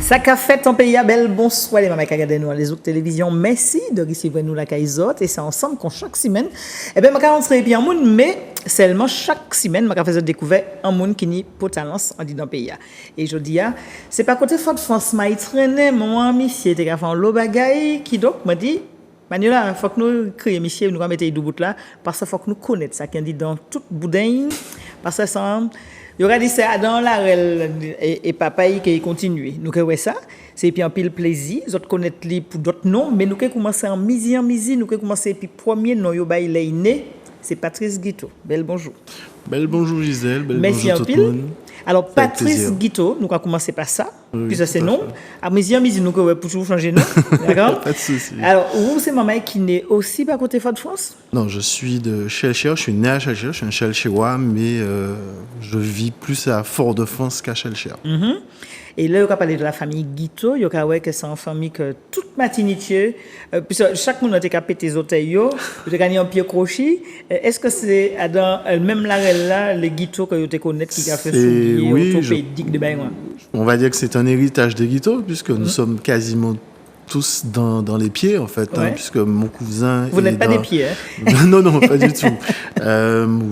Ça qu'a fait ton pays à belle bonsoir les mamans qui regardent nous les autres télévisions. Merci de recevoir nous la caïzote et c'est ensemble qu'on chaque semaine eh ben ma rentrer bien monde mais seulement chaque semaine ma fait découvrir un monde qui ni potence en dit dans pays. Et je dis c'est pas côté Fort France m'a traîné moi monsieur t'es fait l'eau bagaille qui donc m'a dit Manuela, faut que nous créer monsieur nous mettre deux bouts là parce que faut que nous connaître ça qui dit dans toute boudin parce que ça il y aura dit c'est Adam Larel et papa qui continue. Nous que ça, c'est puis un pile plaisir, autres connaître lui pour d'autres noms, mais nous que commencer en misi, nous que commencer puis premier nom yo ba il est né, c'est Patrice Guiteau. Bel bonjour. Bel bonjour Gisèle, bel merci bonjour tout le monde. Alors Patrice Guiteau, nous va commencer par ça, puisque c'est nom. À misi nous que pour toujours changer nom, d'accord? Pas de souci. Alors vous c'est maman qui naît aussi par côté Fort-de-France? Non, je suis de Chelcher, je suis né à Chelcher, je suis un Chelcherois, mais je vis plus à Fort-de-France qu'à Chelcher. Et là, on va parler de la famille Guiteau. Il y a ouais que c'est une famille que toute matinitieux, puisque chaque monde a été capé tes hôtels, il a gagné un pied crochet. Est-ce que c'est dans même là, les Guiteau que tu connais qui a fait soulier orthopédique de Baïwan? On va dire que c'est un héritage des Guiteau, puisque nous sommes quasiment tous dans les pieds, en fait, ouais. Puisque mon cousin... Vous n'êtes pas des pieds, hein? Non, pas du tout.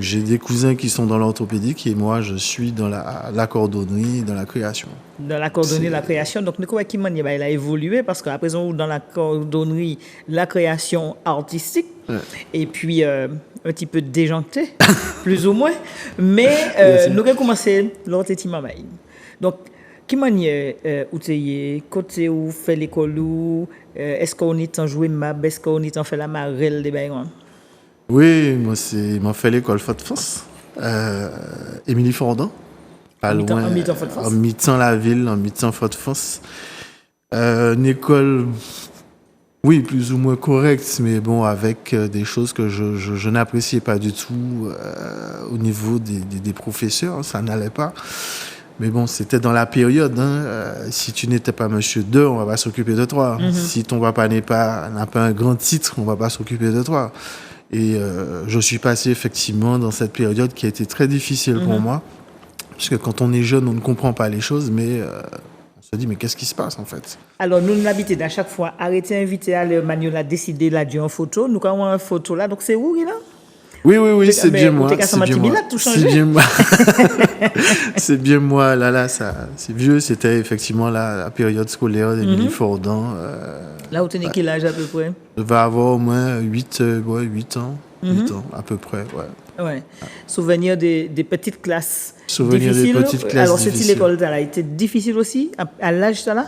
J'ai des cousins qui sont dans l'orthopédique et moi, je suis dans la cordonnerie, dans la création. Dans la cordonnerie, la création. Donc, nous, qui il a évolué parce qu'à présent, dans la cordonnerie, la création artistique, ouais. Et puis un petit peu déjanté, plus ou moins. Mais nous avons commencé l'orthopédie mamaï. Donc, qui manière où tu côté où fait l'école où est-ce qu'on est en joué mab est-ce qu'on est en fait la marelle des Baïwan? Oui, moi m'a fait l'école Fort-de-France. Émilie Fordin, pas loin. En mi-temps la ville, en mi-temps Fort-de-France. Une école, oui, plus ou moins correcte, mais bon, avec des choses que je n'appréciais pas du tout au niveau des professeurs, ça n'allait pas. Mais bon, c'était dans la période. Si tu n'étais pas monsieur 2, on va pas s'occuper de toi. Si ton papa n'a pas un grand titre, on va pas s'occuper de toi. Et je suis passé effectivement dans cette période qui a été très difficile pour moi. Parce que quand on est jeune, on ne comprend pas les choses, mais on se dit, mais qu'est-ce qui se passe en fait? Alors, nous l'habitude à chaque fois, arrêter, inviter à le Manuel a décidé là en photo. Nous avons une photo là, donc c'est où là? Oui, c'est bien moi. C'est bien moi. C'est bien moi. Là, ça, c'est vieux. C'était effectivement la période scolaire d'Émilie Fordin. Là où tu es quel âge à peu près? Je vais avoir au moins 8 ans. 8 ans, à peu près, ouais. Souvenir des petites classes. Souvenir des petites classes. Alors, c'était l'école, ça a été difficile aussi, à l'âge là?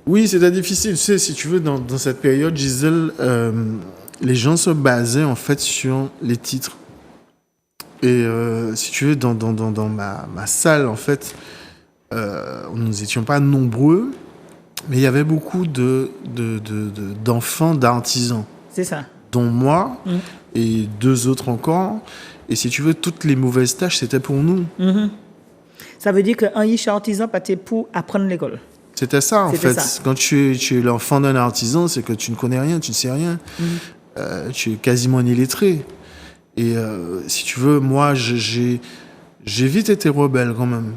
Oui, c'était difficile. Tu sais, si tu veux, dans cette période, Gisèle, les gens se basaient en fait sur les titres. Et si tu veux, dans ma salle, en fait, nous n'étions pas nombreux, mais il y avait beaucoup d'enfants d'artisans. C'est ça. Dont moi et 2 autres encore. Et si tu veux, toutes les mauvaises tâches, c'était pour nous. Ça veut dire qu'un riche artisan, pas pour apprendre l'école. C'était ça, en fait. Ça. Quand tu es l'enfant d'un artisan, c'est que tu ne connais rien, tu ne sais rien. Tu es quasiment illettré. Et si tu veux, moi, j'ai vite été rebelle quand même.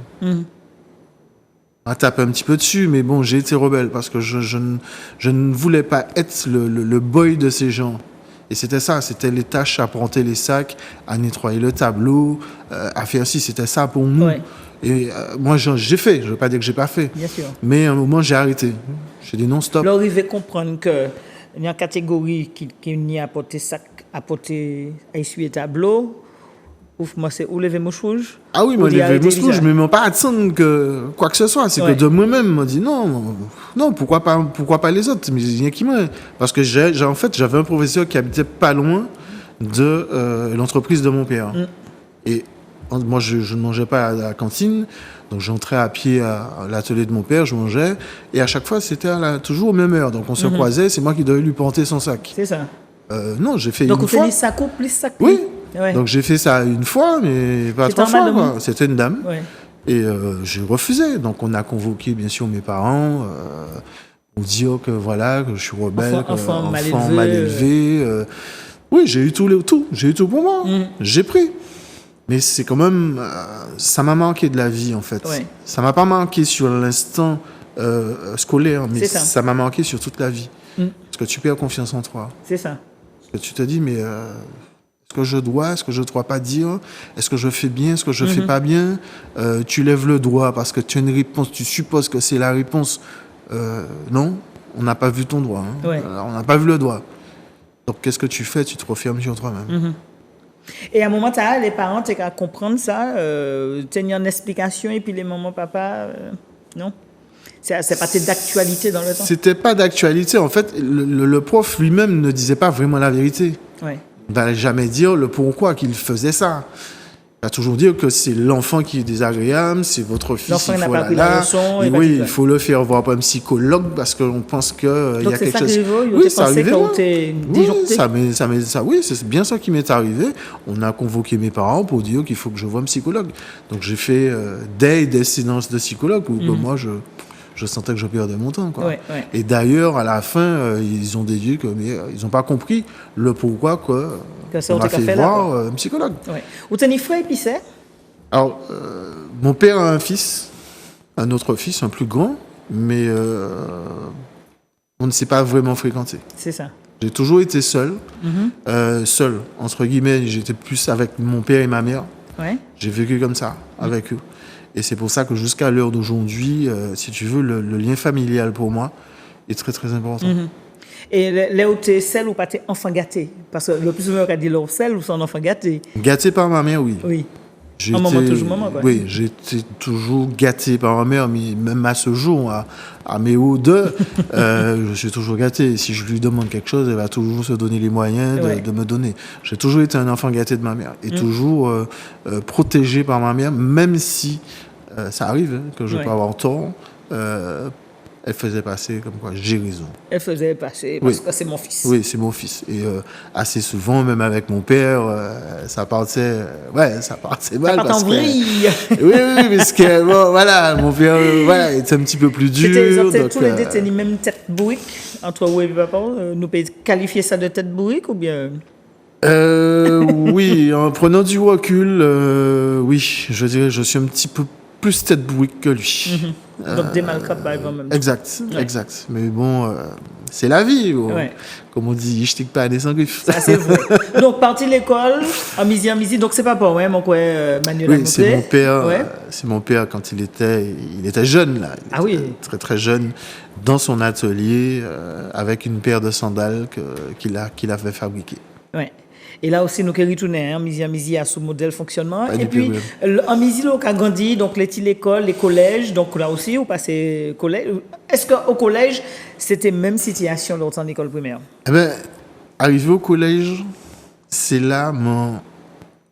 On tape un petit peu dessus, mais bon, j'ai été rebelle parce que je ne voulais pas être le boy de ces gens. Et c'était ça, c'était les tâches à porter les sacs, à nettoyer le tableau, à faire ci, c'était ça pour nous. Ouais. Et moi, j'ai fait, je ne veux pas dire que je n'ai pas fait. Bien sûr. Mais à un moment, j'ai arrêté. J'ai dit non, stop. Là, on arrive à comprendre qu'il y a une catégorie qui n'y a apporté sac, apporté à essuyer tableau. Ouf, moi, c'est ou lever mouche rouge. Ah oui, moi, lever mouche rouge, mais ne pas attendre que quoi que ce soit. C'est que de moi-même, m'a dit non, pourquoi pas les autres? Mais il y a qui m'a. Parce que en fait, j'avais un professeur qui habitait pas loin de l'entreprise de mon père. Et moi, je ne mangeais pas à la cantine, donc j'entrais à pied à l'atelier de mon père, je mangeais, et à chaque fois, c'était toujours aux mêmes heures. Donc on se croisait, c'est moi qui devais lui porter son sac. C'est ça. Non, j'ai fait donc une fois. Donc vous faites les sacs plus sacs. Oui. Ouais. Donc j'ai fait ça une fois, mais pas 3 fois. Quoi. C'était une dame. Ouais. Et j'ai refusé. Donc on a convoqué bien sûr mes parents pour dire que voilà, que je suis rebelle, enfant mal élevé. Oui, j'ai eu tout pour moi. J'ai pris. Mais c'est quand même, ça m'a manqué de la vie en fait. Ouais. Ça m'a pas manqué sur l'instant scolaire, mais ça m'a marqué sur toute la vie. Parce que tu perds confiance en toi. C'est ça. Parce que tu te dis, mais est-ce que je ne dois pas dire? Est-ce que je fais bien? Est-ce que je ne fais pas bien? Tu lèves le doigt parce que tu as une réponse, tu supposes que c'est la réponse. Non, on n'a pas vu ton doigt. Hein. Ouais. On n'a pas vu le doigt. Donc, qu'est-ce que tu fais? Tu te refermes sur toi-même. Et à un moment, les parents, tu as comprendre ça, tu as une explication, et puis les mamans, papa, non? C'est pas d'actualité dans le temps? C'était pas d'actualité. En fait, le prof lui-même ne disait pas vraiment la vérité. Ouais. Il n'allait jamais dire le pourquoi qu'il faisait ça. Il va toujours dire que c'est l'enfant qui est désagréable, c'est votre fils. L'enfant n'a pas pris la leçon. Oui, il faut le faire voir par un psychologue parce qu'on pense qu'il y a quelque chose. Oui, ça arrive. Oui, c'est bien ça qui m'est arrivé. On a convoqué mes parents pour dire qu'il faut que je voie un psychologue. Donc j'ai fait des séances de psychologue où moi je sentais que je perdais mon temps. Quoi. Ouais. Et d'ailleurs, à la fin, ils ont déduit que ils n'ont pas compris le pourquoi on m'a fait voir un psychologue. Ouais. Ou t'as une frère et puis c'est? Alors, mon père a un autre fils, un plus grand, mais on ne s'est pas vraiment fréquenté. C'est ça. J'ai toujours été seul. Seul, entre guillemets, j'étais plus avec mon père et ma mère. Ouais. J'ai vécu comme ça, avec eux. Et c'est pour ça que jusqu'à l'heure d'aujourd'hui, si tu veux, le lien familial pour moi est très, très important. Et là où tu es seul ou pas tu es enfant gâté? Parce que le plus souvent, on a dit là, seul ou son enfant gâté? Gâté par ma mère, oui. Oui. Toujours maman, quoi. Oui, j'ai été toujours gâté par ma mère, mais même à ce jour, à mes hauts deux, je suis toujours gâté. Si je lui demande quelque chose, elle va toujours se donner les moyens de me donner. J'ai toujours été un enfant gâté de ma mère et toujours protégé par ma mère, même si ça arrive que je peux avoir tort. Elle faisait passer comme quoi j'ai raison. Elle faisait passer parce que c'est mon fils. Oui, c'est mon fils. Et assez souvent, même avec mon père, ça partait mal. Ça part en vrille. Oui, parce que bon, voilà, mon père était un petit peu plus dur. C'était tous les deux, t'as même tête bourrique entre vous et papa. Nous pouvons qualifier ça de tête bourrique ou bien? Oui, en prenant du recul, oui, je dirais je suis un petit peu plus tête bourrique que lui. Donc des malcapes quand même. Exact. Mais bon, c'est la vie. Comme on dit, je ne pas des sans griffes. Ça, c'est vrai. Donc, parti l'école, à midi, donc c'est pas pour moi, mon Manuel. Oui, c'est mon père. C'est mon père quand il était jeune, là. Il était très, très jeune, dans son atelier, avec une paire de sandales qu'il avait fabriquées. Ouais. Et là aussi, nous avons retourné midi à ce modèle fonctionnement. Et puis, en midi, on a grandi, donc l'école, les collèges, donc là aussi, on passait collège. Est-ce qu'au collège, c'était même situation dans l'école primaire? Eh bien, arrivé au collège, c'est là mon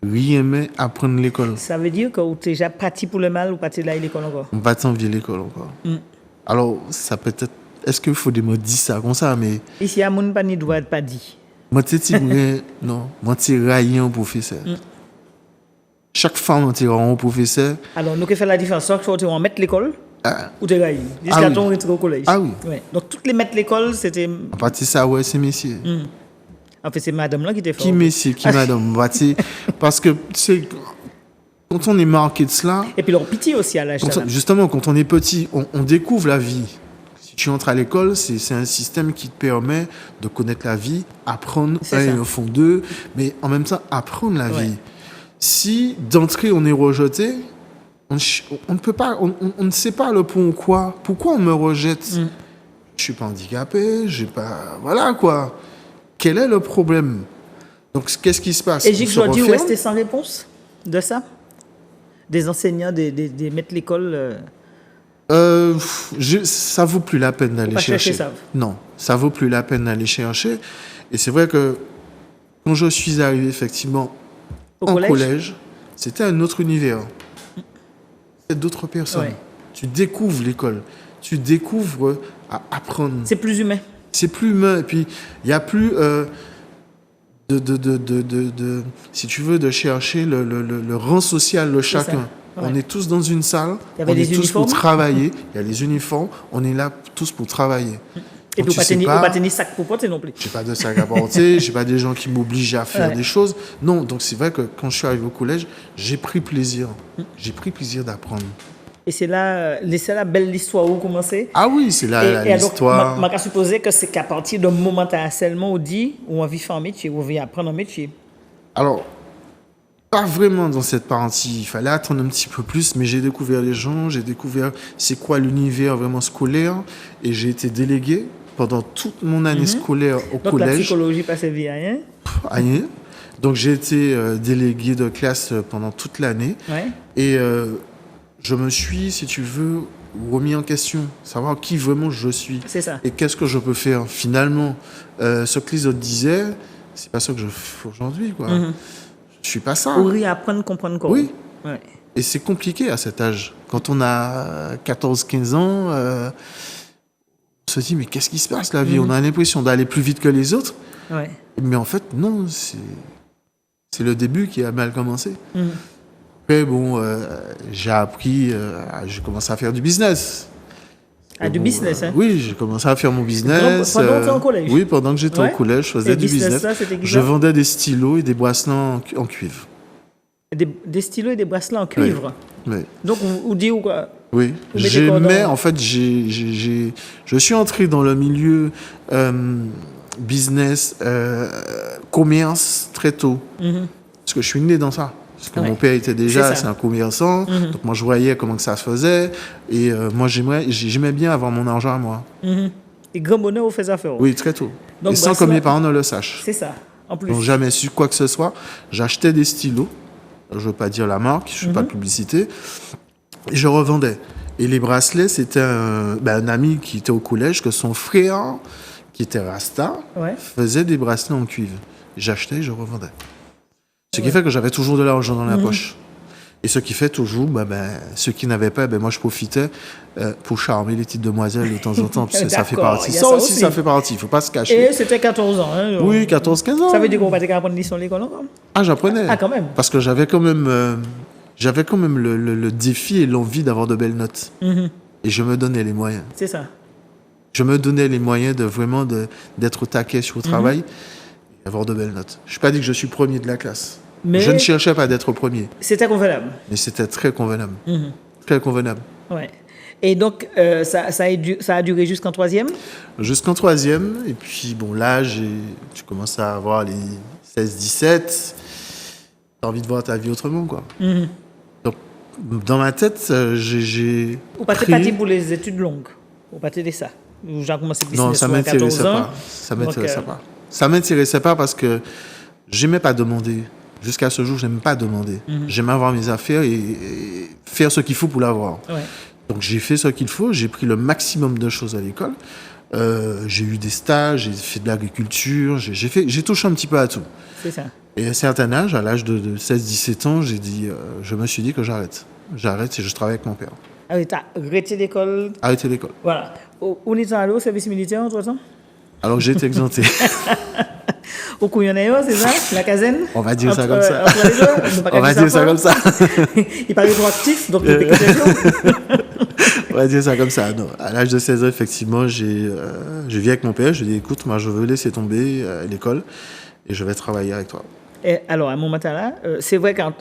aimé apprendre l'école. Ça veut dire que tu es déjà parti pour le mal ou parti là à l'école encore? On va t'envier l'école encore. Alors, ça peut être... Est-ce qu'il faut des mots dire ça comme ça, mais... Ici, à mon pas ni doit pas dit. Moi, je raillé un professeur. Chaque fois, on tire un professeur. Alors, nous, qui fait la différence, soit tu vas mettre l'école ou tu raillé jusqu'à ton retour au collège. Ah oui. Donc, toutes les mettre l'école, c'était. À partir de ça, ouais, c'est messieurs. En fait, c'est madame là qui était fort. Qui messieurs, qui madame. Parce que, tu sais, quand on est marqué de cela. Et puis, leur pitié aussi à l'âge. Justement, quand on est petit, on découvre la vie. Tu entres à l'école, c'est un système qui te permet de connaître la vie, apprendre et au fond d'eux, mais en même temps apprendre la vie. Si d'entrée on est rejeté, on ne peut pas, on ne sait pas le pourquoi. Pourquoi on me rejette? Je suis pas handicapé, j'ai pas, voilà quoi. Quel est le problème? Donc qu'est-ce qui se passe? Et j'ai dit rester sans réponse de ça, des enseignants, des maîtres de l'école. Ça vaut plus la peine d'aller chercher. Non, ça vaut plus la peine d'aller chercher. Et c'est vrai que quand je suis arrivé effectivement en collège, c'était un autre univers. C'est d'autres personnes. Tu découvres l'école. Tu découvres à apprendre. C'est plus humain. C'est plus humain. Et puis, il n'y a plus si tu veux, de chercher le rang social de chacun. On est tous dans une salle, on est tous pour travailler. Il y a les uniformes, on est là tous pour travailler. Et puis, on pas tenir sac pour porter non plus. J'ai pas de sac à porter, j'ai pas des gens qui m'obligent à faire des choses. Non, donc c'est vrai que quand je suis arrivé au collège, j'ai pris plaisir. J'ai pris plaisir d'apprendre. Et c'est là belle histoire où commencer. Ah oui, c'est là l'histoire. Donc, je supposer que c'est qu'à partir d'un moment seulement, on dit, ou on vit faire un métier, ou on vit apprendre un métier. Alors, pas vraiment dans cette partie. Il fallait attendre un petit peu plus, mais j'ai découvert les gens, j'ai découvert c'est quoi l'univers vraiment scolaire, et j'ai été délégué pendant toute mon année scolaire au collège. Donc la psychologie passait via rien. Rien. Donc j'ai été délégué de classe pendant toute l'année. Ouais. Et je me suis, si tu veux, remis en question, savoir qui vraiment je suis. C'est ça. Et qu'est-ce que je peux faire. Finalement, ce que les autres disaient, c'est pas ça que je fais aujourd'hui, quoi. Je suis pas ça. Pour réapprendre, comprendre quoi. Oui. Ouais. Et c'est compliqué à cet âge. Quand on a 14-15 ans, on se dit, mais qu'est-ce qui se passe, la vie? On a l'impression d'aller plus vite que les autres. Ouais. Mais en fait, non, c'est le début qui a mal commencé. Après, bon, j'ai appris, j'ai commencé à faire du business. Du business, hein? Oui, j'ai commencé à faire mon business. Pendant que tu étais au collège? Oui, pendant que j'étais au collège, je faisais du business. Ça, je vendais des stylos et des bracelets en cuivre. Des stylos et des bracelets en cuivre? Oui. Donc, on dit ou quoi? Oui, j'aimais, en fait, je suis entré dans le milieu business, commerce très tôt. Parce que je suis né dans ça. Parce que mon père était déjà, c'est un commerçant. Donc moi, je voyais comment que ça se faisait. Et moi, j'aimais bien avoir mon argent à moi. Et grand bonheur, vous faites affaire? Oui, très tôt. Donc, et sans que mes parents ne le sachent. C'est ça, en plus. Ils n'ont jamais su quoi que ce soit. J'achetais des stylos. Je ne veux pas dire la marque, je ne fais pas de publicité. Et je revendais. Et les bracelets, c'était un ami qui était au collège, que son frère, qui était Rasta, faisait des bracelets en cuivre. J'achetais et je revendais. Ce qui fait que j'avais toujours de l'argent dans la poche. Et ce qui fait toujours, ceux qui n'avaient pas, moi je profitais pour charmer les petites demoiselles de temps en temps, parce que ça fait partie. Ça aussi, ça fait partie, il ne faut pas se cacher. Et c'était 14 ans. Hein, oui, 14-15 ans. Ça veut dire qu'on va apprendre l'histoire à l'école encore? Ah, j'apprenais. Ah, quand même. Parce que j'avais quand même le défi et l'envie d'avoir de belles notes. Et je me donnais les moyens. C'est ça. Je me donnais les moyens de vraiment d'être au taquet sur le travail et avoir de belles notes. Je ne suis pas dit que je suis premier de la classe. Mais je ne cherchais pas d'être premier. C'était convenable. Mais c'était très convenable. Très convenable. Ouais. Et donc, ça a duré jusqu'en 3e? Jusqu'en 3e. Et puis, bon, là, tu commences à avoir les 16-17. Tu as envie de voir ta vie autrement, quoi. Donc, dans ma tête, j'ai. Ou pas parti pour les études longues? Ou pas de ça? J'ai commencé business non, ça ne m'intéressait pas. Ça ne m'intéressait pas. Ça ne m'intéressait pas parce que je n'aimais pas demander. Jusqu'à ce jour, je n'aime pas demander. J'aime avoir mes affaires et faire ce qu'il faut pour l'avoir. Donc, j'ai fait ce qu'il faut. J'ai pris le maximum de choses à l'école. J'ai eu des stages, j'ai fait de l'agriculture. J'ai touché un petit peu à tout. C'est ça. Et à un certain âge, à l'âge de 16-17 ans, je me suis dit que j'arrête. J'arrête et je travaille avec mon père. Ah oui, tu as arrêté l'école? Arrêté l'école. Voilà. Où est-ce allé au service militaire entre-temps? Alors, j'ai été exempté. Au Couillonnayo, c'est ça? La caserne? On va dire ça comme ça. On va dire ça comme ça. Il paraît rétroactif, donc le on va dire ça comme ça. Non. À l'âge de 16 ans, effectivement, je vis avec mon père. Je lui ai dit, écoute, moi, je veux laisser tomber l'école et je vais travailler avec toi. Et alors, à un moment là, c'est vrai qu'à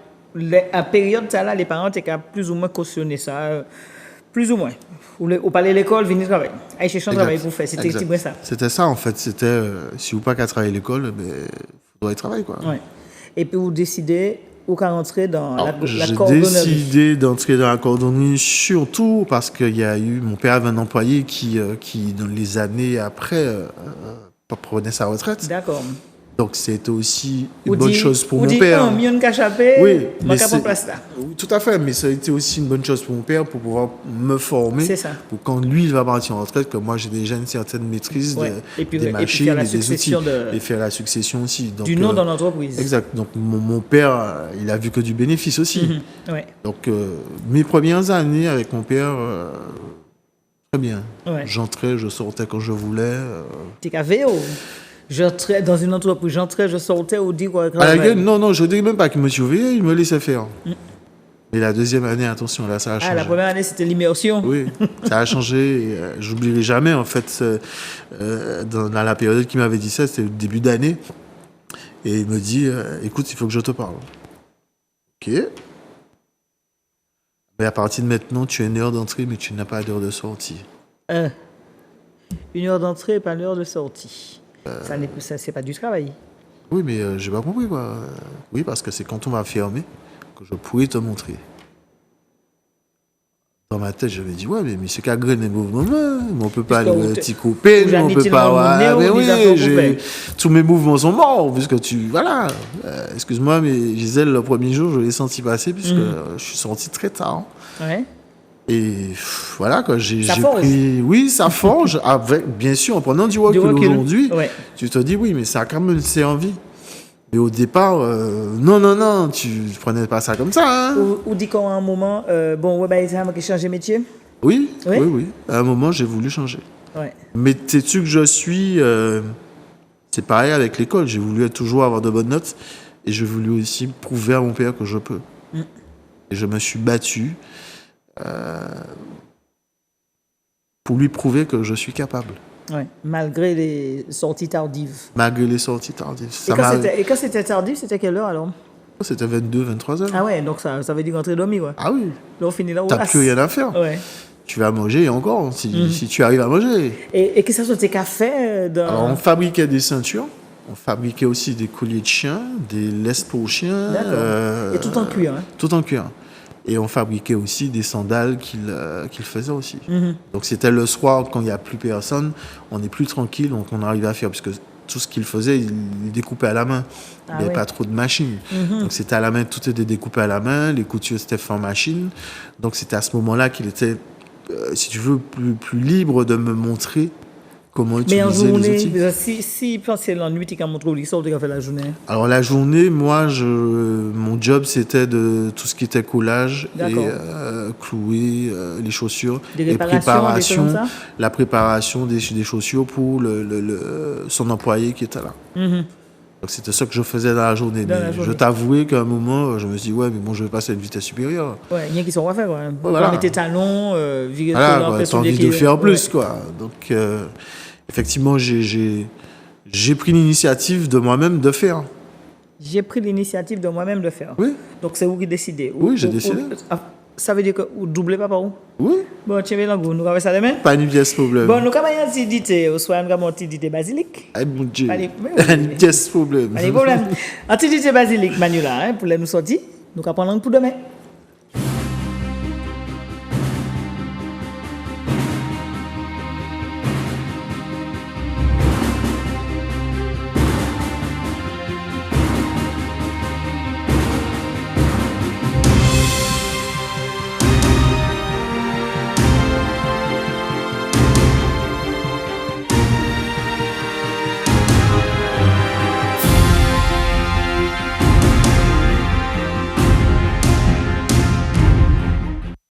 période là, les parents étaient plus ou moins cautionner ça. Plus ou moins. Ou parler à l'école, venir travailler. Aller chercher un travail pour faire. C'était ça. C'était ça, en fait. C'était, si vous pas qu'à travailler à l'école, il faudrait travailler, quoi. Ouais. Et puis, vous décidez, vous rentrer dans la cordonnerie. J'ai décidé d'entrer dans la cordonnerie, surtout parce qu'il y a eu... Mon père avait un employé qui dans les années après, prenait sa retraite. D'accord. Donc, c'était aussi une bonne chose pour mon père. Oui, mais tout à fait, mais ça a été aussi une bonne chose pour mon père pour pouvoir me former. C'est ça. Pour quand lui, il va partir en retraite, que moi, j'ai déjà une certaine maîtrise des machines et des outils. Et faire la succession aussi. Donc, du nom dans l'entreprise. Exact. Donc, mon père, il a vu que du bénéfice aussi. Donc, mes premières années avec mon père... très bien. J'entrais, je sortais quand je voulais. T'es qu'à VO. J'entrais dans une entreprise, je sortais ou dit quoi? Non, je ne dis même pas qu'il me surveillait, il me laissait faire. Et la deuxième année, attention, là, ça a changé. La première année, c'était l'immersion. Oui, ça a changé. J'oublierai jamais, en fait, dans la période qu'il m'avait dit ça, c'était le début d'année. Et il me dit, écoute, il faut que je te parle. Ok. Mais à partir de maintenant, tu as une heure d'entrée, mais tu n'as pas d'heure de sortie. Une heure d'entrée et pas une heure de sortie. Ça, c'est pas du travail. Oui, mais j'ai pas compris, quoi. Oui, parce que c'est quand on va fermer que je pourrais te montrer. Dans ma tête, j'avais dit, ouais, mais M. Cagren est mouvement, mais on peut pas aller au petit coupé, on peut pas. Mais oui, tous mes mouvements sont morts, puisque voilà. Excuse-moi, mais Gisèle, le premier jour, je l'ai senti passer, puisque je suis sorti très tard. Ouais. Et voilà, quoi, ça forge. pris. Oui, ça forge, avec, bien sûr, en prenant du recul aujourd'hui, tu te dis, oui, mais ça a quand même servi. Mais au départ, non, tu prenais pas ça comme ça. Hein. Ou dit qu'à un moment, ça m'a changé de métier. Oui. À un moment, j'ai voulu changer. Ouais. Mais sais-tu que je suis... c'est pareil avec l'école. J'ai voulu toujours avoir de bonnes notes. Et j'ai voulu aussi prouver à mon père que je peux. Et je me suis battu pour lui prouver que je suis capable. Ouais, malgré les sorties tardives. Et quand c'était tardif, c'était quelle heure alors? C'était 22, 23 heures. Ah ouais, donc ça veut dire rentrer dormir, quoi. Ah oui. Là, on finit là où t'as plus rien à faire. Ouais. Tu vas manger encore, si tu arrives à manger. Et qu'est-ce que ça, c'était café Alors, on fabriquait des ceintures. On fabriquait aussi des colliers de chiens, des laisses pour chiens. D'accord. Et tout en cuir. Hein. Tout en cuir. Et on fabriquait aussi des sandales qu'il faisait aussi. Donc c'était le soir, quand il n'y a plus personne, on est plus tranquille, donc on arrivait à faire, parce que tout ce qu'il faisait, il découpait à la main. Il n'y avait pas trop de machines. Donc c'était à la main, tout était découpé à la main, les coutures c'était fait en machine. Donc c'était à ce moment-là qu'il était, si tu veux, plus libre de me montrer comment utiliser les outils. Si pensez la nuit, tu as montré l'histoire, tu as fait la journée. Alors la journée, moi, mon job, c'était de tout ce qui était collage et clouer les chaussures. Des préparations, la préparation des chaussures pour son employé qui était là. Donc c'était ça que je faisais dans la journée. Je t'avouais qu'à un moment, je me suis dit, ouais, mais bon, je vais passer à une vitesse supérieure. Ouais, il y a qui sont à faire, quoi. Voilà. Mettre tes talons, virer voilà, t'as envie de faire plus, quoi. Donc, effectivement, j'ai pris l'initiative de moi-même de faire. J'ai pris l'initiative de moi-même de faire. Oui. Donc c'est vous qui décidez. Oui, j'ai décidé. Ça veut dire que vous doublez pas par où? Oui. Bon, tiens, nous avons ça demain? Pas une pièce problème. Bon, nous avons un petit dité, ou soit nous avons un petit dité basilic. Ah, mon Dieu. Une pièce problème. Pas de problème. Un petit dité basilic, Manuela, pour nous sortir. Nous allons prendre pour demain.